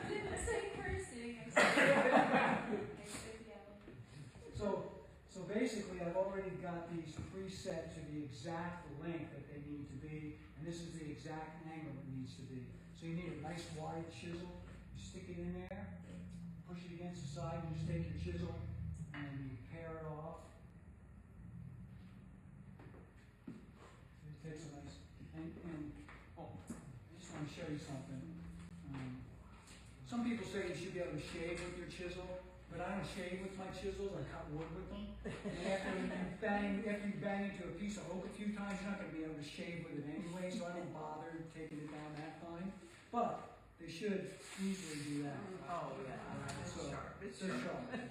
didn't say cursing, I said yelling. So basically, I've already got these preset to the exact length that they need to be, and this is the exact angle it needs to be. So you need a nice wide chisel. You stick it in there, push it against the side, and just take your chisel and you pare it off. It takes a nice, and oh, I just want to show you something. Some people say you should be able to shave with your chisel, but I don't shave with my chisels. I cut wood with them. And after you bang into a piece of oak a few times, you're not going to be able to shave with it anyway, so I don't bother taking it down that fine. But they should easily do that. Oh, yeah. It's So, sharp. It's they're sharp. sharp. Okay.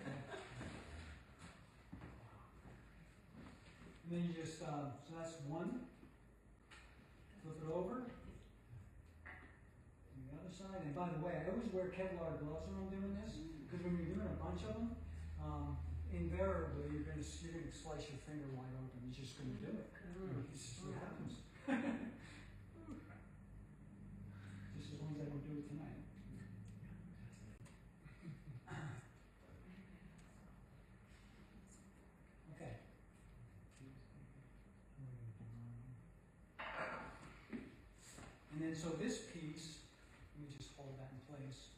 And then you just, so that's one. Flip it over. And the other side. And by the way, I always wear Kevlar gloves when I'm doing this, because when you're doing a bunch of them, invariably you're going to slice your finger wide open. You're just going to do it. It's just what happens. Just as long as I don't do it tonight. Okay. And then so this piece, let me just hold that in place.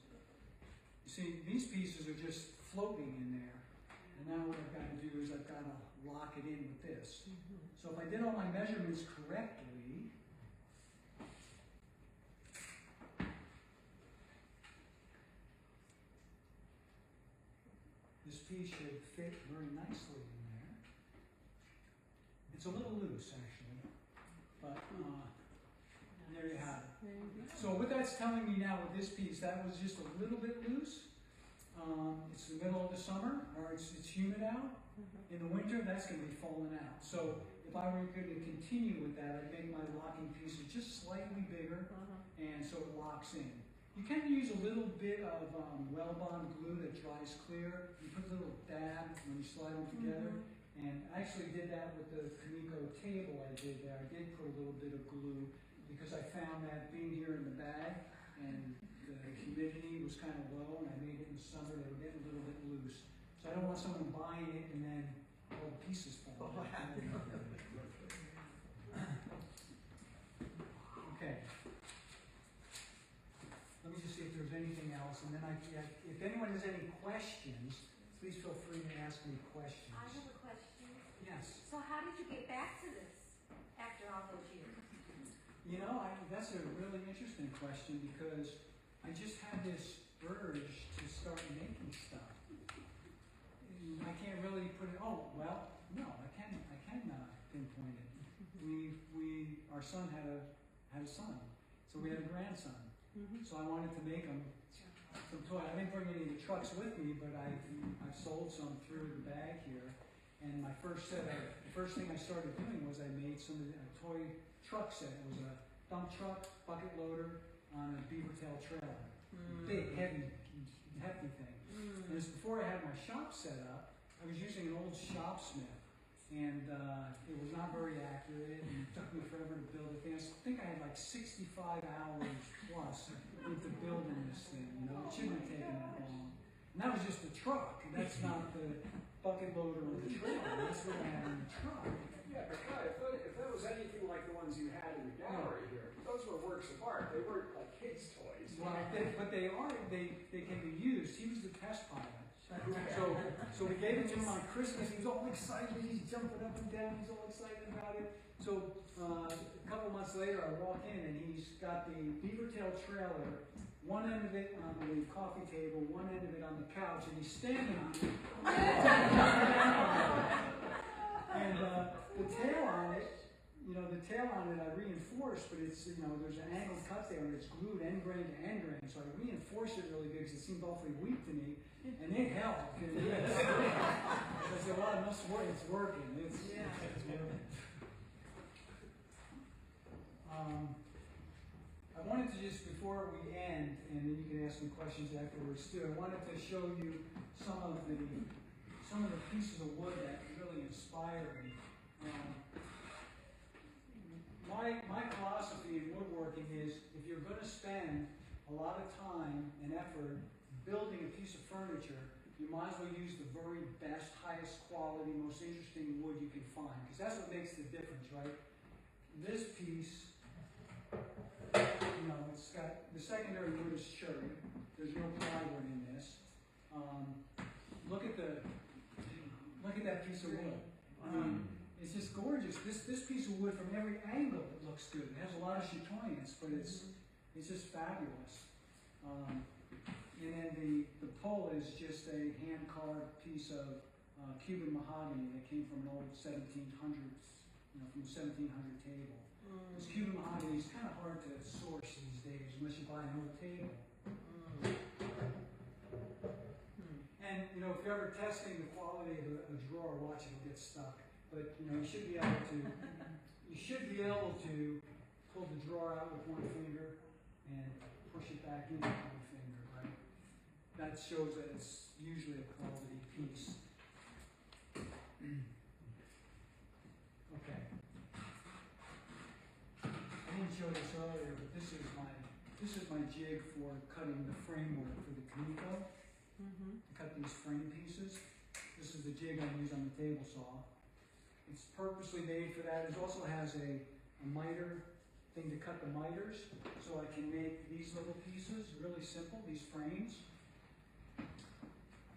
You see, these pieces are just floating in there. And now what I've got to do is I've got to lock it in with this. So if I did all my measurements correctly, this piece should fit very nicely in there. It's a little loose actually, but there you have it. So what that's telling me now with this piece, that was just a little bit loose. It's the middle of the summer, or it's humid out. In the winter, that's going to be falling out. So if I were going to continue with that, I'd make my locking pieces just slightly bigger, and so it locks in. You can use a little bit of well-bond glue that dries clear. You put a little dab when you slide them together. And I actually did that with the Kamiko table I did there. I did put a little bit of glue because I found that being here in the bag and the humidity was kind of low, and I made it in the summer, they were getting a little bit loose. So I don't want someone buying it and then all the pieces fall out. Okay. Let me just see if there's anything else, and then if anyone has any questions, please feel free to ask me questions. I have a question. Yes. So how did you get back to this after all those years? You know, that's a really interesting question because I just had this urge to start making stuff. I can't really put it. Oh well, no, I can pinpoint it. Our son had a son, so we had a grandson. So I wanted to make him some toy. I didn't bring any of the trucks with me, but I've sold some through the bag here. And my first set, the first thing I started doing was I made some of a toy truck set. It was a dump truck, bucket loader on a beaver tail trailer. Big, heavy thing. And this before I had my shop set up, I was using an old Shopsmith. And it was not very accurate, and it took me forever to build the thing. I think I had like 65 hours plus into building this thing. You know, it shouldn't have taken that long. And that was just the truck. That's not the bucket loader or the trailer. That's what I had in the truck. Yeah, but God, if that was anything like the ones you had in the gallery here, those were works of art. They weren't like kids' toys. Well, but they are. They can be used. He was the test pilot. So we gave it to him on Christmas. He was all excited. He's jumping up and down. He's all excited about it. So a couple months later, I walk in and he's got the beaver tail trailer, one end of it on the coffee table, one end of it on the couch, and he's standing on it. And the tail on it, I reinforced, but it's, there's an angled cut there and it's glued end grain to end grain. So I reinforced it really good because it seemed awfully weak to me. And it helped. I said, well, it must work. It's working. It's working. I wanted to just, before we end, and then you can ask me questions afterwards too, I wanted to show you some of the pieces of wood that really inspire me. My philosophy in woodworking is, if you're going to spend a lot of time and effort building a piece of furniture, you might as well use the very best, highest quality, most interesting wood you can find, because that's what makes the difference, right? This piece, it's got, the secondary wood is cherry. There's no plywood in this. Look at that piece of wood. I mean, it's just gorgeous. This piece of wood, from every angle, it looks good. It has a lot of chatoyance, but it's just fabulous. And then the pole is just a hand-carved piece of Cuban mahogany that came from an old 1700s, from a 1700 table. Because Cuban mahogany is kind of hard to source these days unless you buy an old table. And if you're ever testing the quality of a drawer, watch it will get stuck. But you should be able to pull the drawer out with one finger and push it back in with one finger, right? That shows that it's usually a quality piece. Okay. I didn't show this earlier, but this is my jig for cutting the framework for the Kamiko. To cut these frame pieces. This is the jig I use on the table saw. It's purposely made for that. It also has a miter thing to cut the miters, so I can make these little pieces really simple, these frames.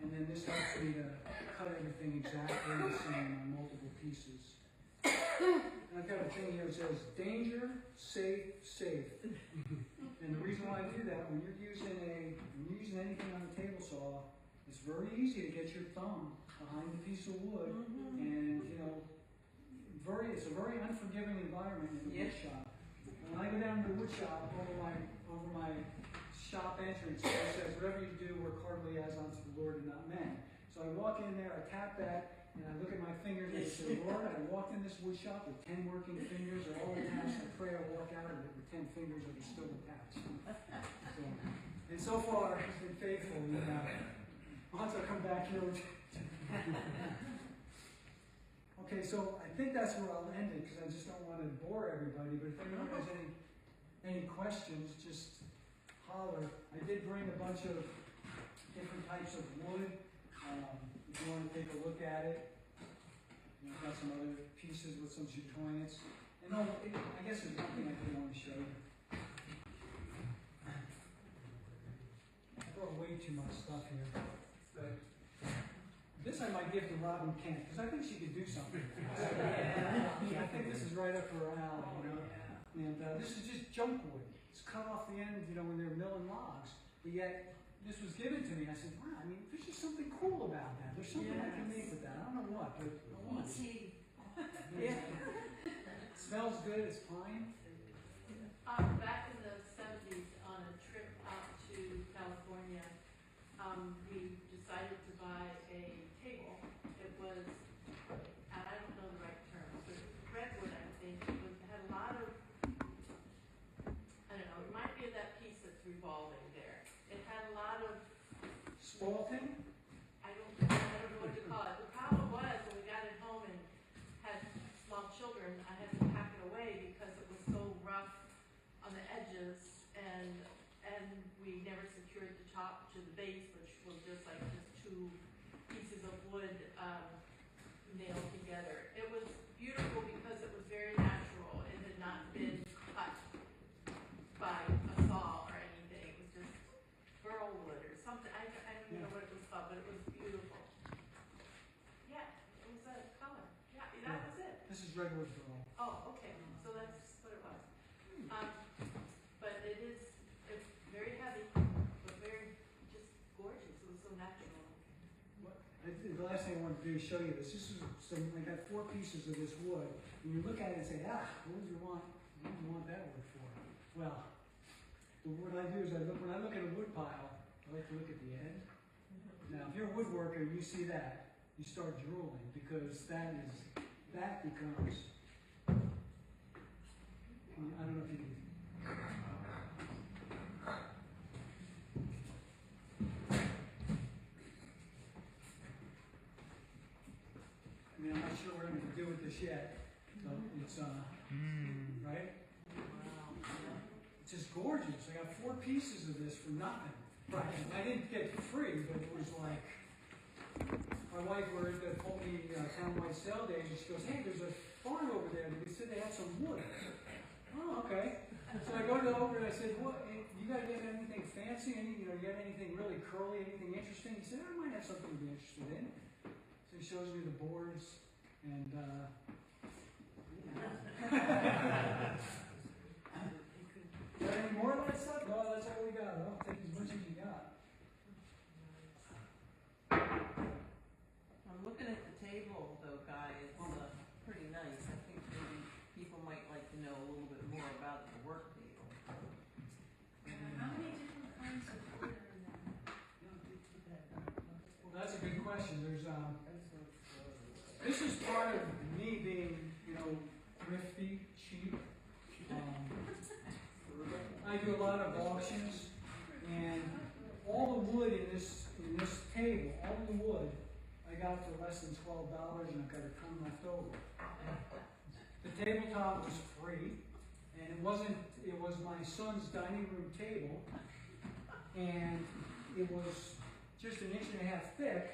And then this helps me to cut everything exactly the same on multiple pieces. And I've got a thing here that says, danger, safe, safe. And the reason why I do that, when you're using anything on a table saw, it's very easy to get your thumb behind the piece of wood, and it's a very unforgiving environment in the wood shop. When I go down to the wood shop, over my shop entrance, it says, "Whatever you do, work heartily as unto the Lord and not men." So I walk in there, I tap that, and I look at my fingers and I say, "Lord, I walked in this wood shop with 10 working fingers, they're all attached. I pray I walk out of it with 10 fingers that are still attached." And so far, he's been faithful. Once I come back here, okay, so I think that's where I'll end it, because I just don't want to bore everybody. But if anyone has any questions, just holler. I did bring a bunch of different types of wood. If you want to take a look at it, I've got some other pieces with some chatoyance. And I guess there's one thing I did want to show you. I brought way too much stuff here. This I might give to Robin Kent, because I think she could do something. I think this is right up her alley, And this is just junk wood. It's cut off the end, when they're milling logs. But yet, this was given to me. I said, wow, there's just something cool about that. There's something I can make with that. I don't know what, but I want it. It smells good. It's pine. Back in the 70s, on a trip out to California, we decided to buy a table. It was, and I don't know the right term, but redwood, I think. It had a lot of, I don't know, it reminds me of that piece that's revolving there. It had a lot of Spalting? I don't know what to call it. The problem was, when we got it home and had small children, I had to pack it away because it was so rough on the edges, and we never secured the top to the base, which was just like two pieces of wood nailed together. It was beautiful because it was very natural. It had not been cut by a saw or anything. It was just burl wood or something. I don't even know what it was called, but it was beautiful. Yeah, it was a color. Yeah, that was it. This is redwood burl. Oh, okay. So that's what it was. But it's very heavy, but very just gorgeous. It was so natural. The last thing I wanted to do is show you this. I got 4 pieces of this wood. And you look at it and say, what do you want that wood for? Well, what I do is when I look at a wood pile, I like to look at the end. Now, if you're a woodworker, you see that, you start drooling, because that becomes, I don't know if you can with this yet. So it's, right? It's just gorgeous. I got 4 pieces of this for nothing. Right. I didn't get it free, but it was like, my wife told me townwide sale days, and she goes, hey, there's a barn over there. They said they had some wood. Oh, okay. So I go over and I said, what, you got anything fancy? You got anything really curly, anything interesting? He said, I might have something to be interested in. So he shows me the boards, and got any more of that stuff? No, that's all we got. I'll take as much as you got. I'm looking at the table though, Guy, it's pretty nice. I think maybe people might like to know a little bit more about the work table. How many different kinds of wood are in there? Well, that's a good question. There's this is part of me being, thrifty, cheap. I do a lot of auctions, and all the wood in this table, all the wood, I got for less than $12, and I've got a ton left over. The tabletop was free, and it was my son's dining room table, and it was just 1.5 inches thick,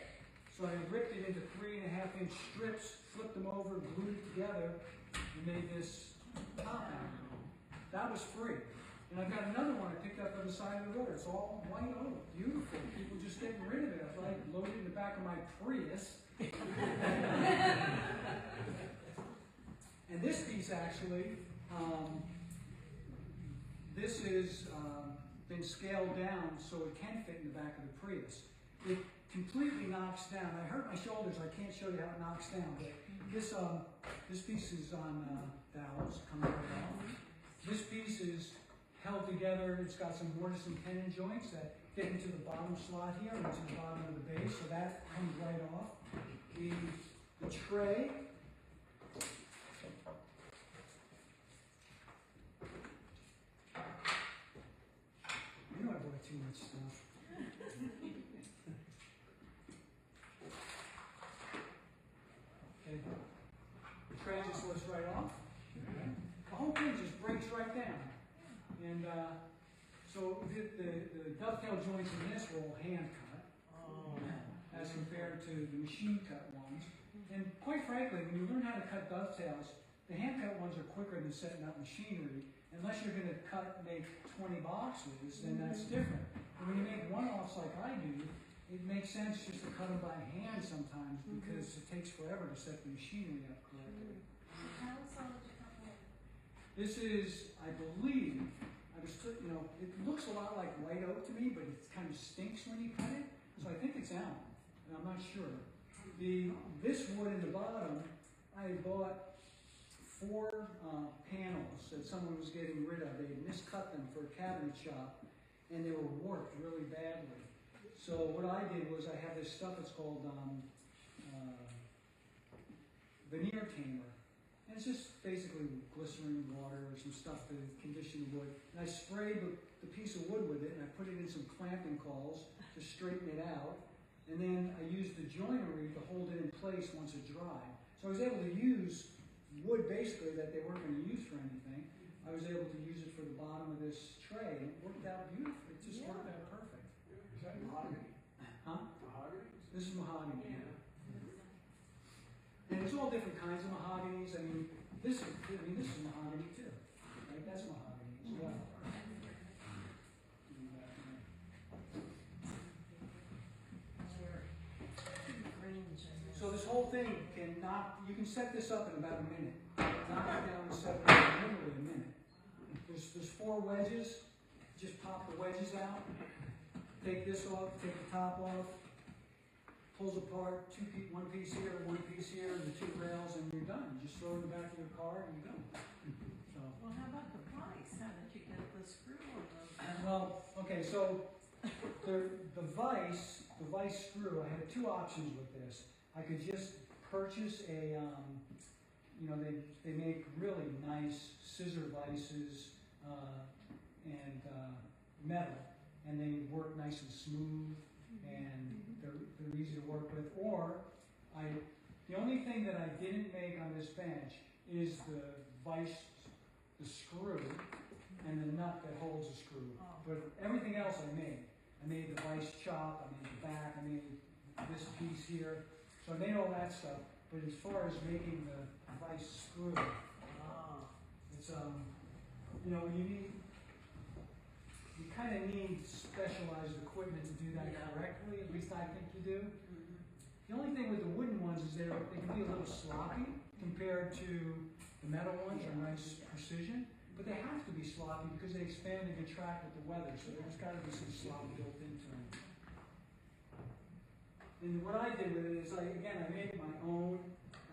so I ripped it into 3.5-inch strips, flipped them over, glued it together, and made this top out of it. That was free. And I've got another one I picked up on the side of the road. It's all white oak, beautiful. People just getting rid of it. I like loaded it in the back of my Prius. And this piece actually, this is been scaled down so it can fit in the back of the Prius. It completely knocks down. I hurt my shoulders. I can't show you how it knocks down. But this piece is on dowels coming right off. This piece is held together. It's got some mortise and tenon joints that fit into the bottom slot here and into the bottom of the base, so that comes right off. The tray. I know I bought too much stuff. Okay. The tray just lifts right off. The whole thing just breaks right down. And so the dovetail joints in this were all hand cut, as compared to the machine cut ones. And quite frankly, when you learn how to cut dovetails, the hand cut ones are quicker than setting up machinery. Unless you're going to make 20 boxes, then that's different. But when you make one-offs like I do, it makes sense just to cut them by hand sometimes because it takes forever to set the machinery up correctly. How is all the different wood? This is, I believe, it looks a lot like white oak to me, but it kind of stinks when you cut it. So I think it's elm, and I'm not sure. This wood in the bottom, I bought 4 panels that someone was getting rid of. They had miscut them for a cabinet shop, and they were warped really badly. So what I did was I have this stuff, it's called veneer tamer. And it's just basically glycerin, water, or some stuff to condition the wood. And I sprayed the piece of wood with it, and I put it in some clamping cauls to straighten it out. And then I used the joinery to hold it in place once it dried. So I was able to use wood basically that they weren't going to use for anything. I was able to use it for the bottom of this tray, and it worked out beautifully. It just worked out perfect. Is that mahogany? Huh? Mahogany? This is mahogany. Yeah. And there's all different kinds of mahoganies. This is mahogany too. Right? That's mahogany as well. So this whole thing you can set this up in about a minute. Knock it down and set it up in literally a minute. There's 4 wedges. Just pop the wedges out. Take this off, take the top off. Pulls apart, one piece here, one piece here, and the 2 rails, and you're done. You just throw it in the back of your car and you're done. So. Well, how about the price? How did you get the screw on those? Well, okay, so the vice screw, I had 2 options with this. I could just purchase a, they make really nice scissor vices and metal, and they work nice and smooth, and they're easy to work with. Or I The only thing that I didn't make on this bench is the the screw, and the nut that holds the screw. But everything else I made. I made the vice chop, I made the back, I made this piece here. So I made all that stuff. But as far as making the vice screw, it's you kind of need specialized equipment to do that correctly. At least I think you do. The only thing with the wooden ones is they can be a little sloppy compared to the metal ones are nice precision, but they have to be sloppy because they expand and contract with the weather, so there's got to be some slop built into them. And what I did with it is, I made my own.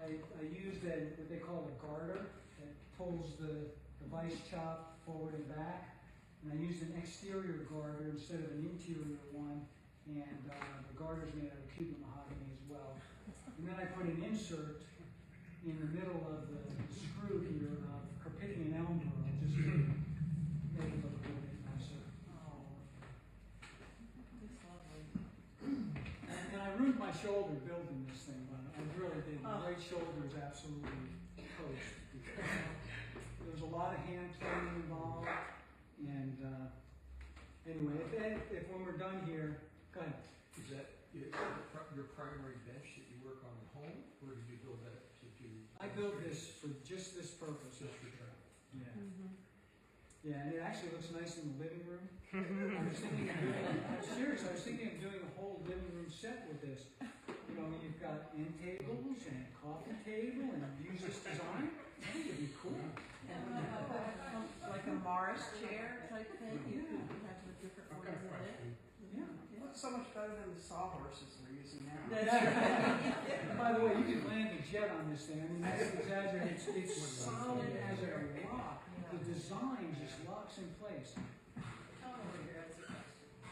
I used what they call a garter that pulls the vice chop forward and back, and I used an exterior garter instead of an interior one, and the garter's made out of Cuban mahogany as well. And then I put an insert in the middle of the screw here of Carpathian elm burl, just to make it look a little bit nicer. That's lovely. And I ruined my shoulder building this thing, but I really did. My right shoulder is absolutely toast because there was a lot of hand playing involved. And anyway, if when we're done here, go ahead. Is that your primary bench that you work on at home, or did you build that to do? I built this for just this purpose. Just for travel. Yeah. Yeah, and it actually looks nice in the living room. I was thinking of doing a whole living room set with this. You know, you've got end tables and a coffee table, and use this design. I think it'd be cool. Like a Morris chair type thing, you could have the different I've ones got a in it. question. Yeah. What's so much better than the sawhorses we're using now? That's right. By the way, you can land a jet on this thing. I mean, that's exaggerated. It's solid as a rock. The design just locks in place.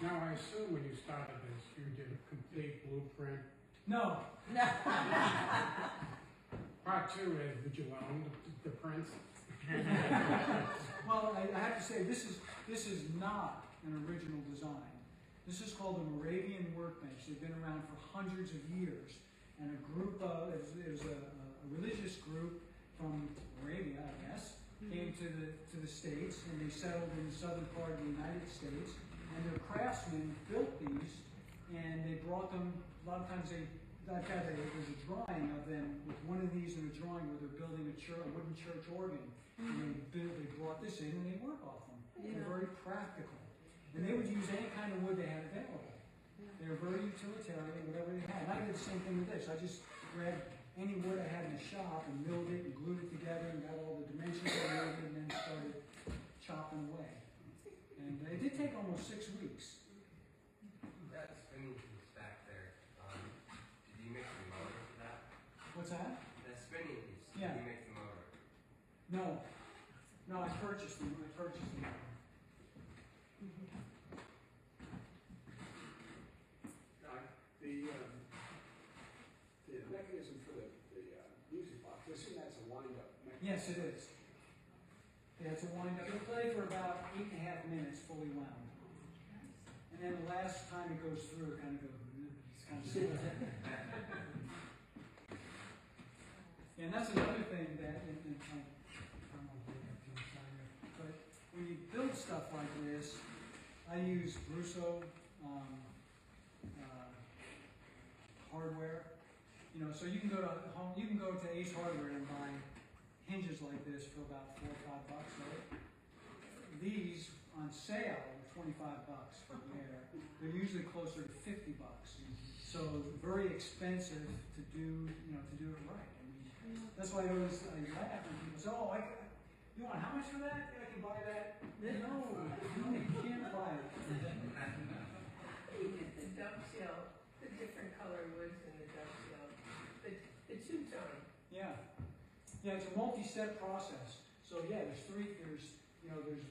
Now, I assume when you started this, you did a complete blueprint. No. Part two is, would you own the prints? Well, I have to say, this is not an original design. This is called a Moravian workbench. They've been around for hundreds of years. And a group of, it was a religious group from Moravia, I guess, came to the States, and they settled in the southern part of the United States. And their craftsmen built these, and they brought them. A lot of times, there's a drawing of them with one of these in a drawing where they're building a wooden church organ. And they brought this in, and they work off them. They're very practical, and they would use any kind of wood they had available. They were very utilitarian, whatever they had. And I did the same thing with this. I just grabbed any wood I had in the shop and milled it and glued it together and got all the dimensions I needed, and then started chopping away. And it did take almost 6 weeks. That spinning piece back there, did you make the motor for that? What's that? That spinning piece, Yeah. did you make the motor? No. No, I purchased them. The mechanism for the music box, I assume that's a wind-up mechanism. Yes, it is. Yeah, it's a wind-up. It'll play for about 8.5 minutes fully wound. And then the last time it goes through, it kind of goes, it's kind of slow. And that's another thing that, but when you build stuff like this, I use Russo hardware. You know, so you can go to home, you can go to Ace Hardware and buy hinges like this for about $4 or $5, right? These on sale are $25 for a pair. They're usually closer to $50. So very expensive to do, to do it right. I mean, that's why I laugh when people say, "Oh, you want how much for that? I can buy that." No, you can't buy it. The dovetail, the different color woods in the dovetail, the two-tone. Yeah. Yeah, it's a multi-step process. So yeah, there's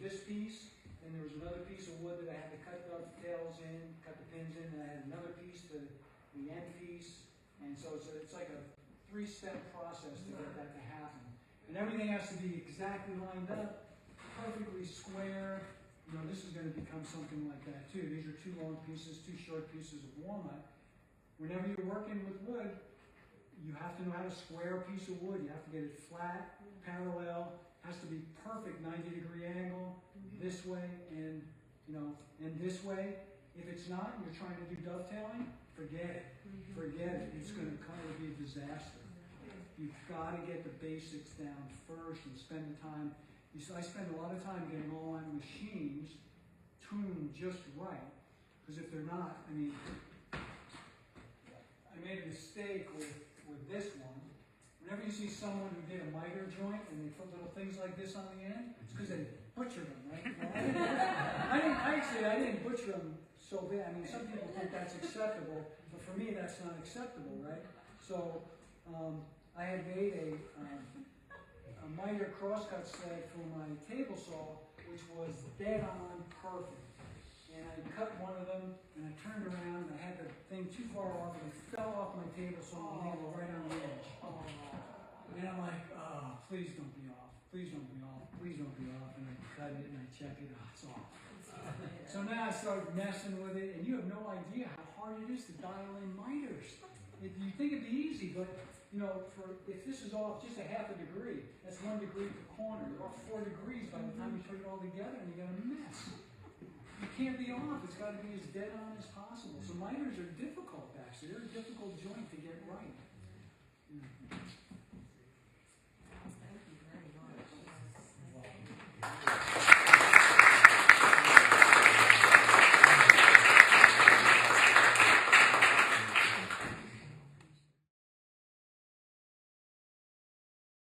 this piece, and there was another piece of wood that I had to cut the dovetails in, cut the pins in, and I had another piece, the end piece, and so it's like a 3-step process to get that to happen. And everything has to be exactly lined up, perfectly square. You know, this is going to become something like that too. These are 2 long pieces, 2 short pieces of walnut. Whenever you're working with wood, you have to know how to square a piece of wood. You have to get it flat, parallel, has to be perfect 90-degree angle, this way and, and this way. If it's not, and you're trying to do dovetailing, forget it. Forget it. It's going to kind of be a disaster. You've got to get the basics down first and spend the time. I spend a lot of time getting all my machines tuned just right. Because if they're not, I made a mistake with this one. Whenever you see someone who did a miter joint and they put little things like this on the end, it's because they butchered them, right? I didn't butcher them so bad. Some people think that's acceptable, but for me that's not acceptable, right? So I had made a miter crosscut sled for my table saw, which was dead on perfect. And I cut one of them, and I turned around, and I had the thing too far off, and it fell off my table saw and landed right on the edge. And I'm like, oh, please don't be off. Please don't be off. Please don't be off. And I cut it, and I check it, it's off. So now I started messing with it, and you have no idea how hard it is to dial in miters. You think it'd be easy, but if this is off just a half a degree, that's 1 degree per corner. You're off 4 degrees by the time you put it all together, and you got a mess. You can't be off. It's got to be as dead on as possible. So miters are difficult, actually. They're a difficult joint to get right.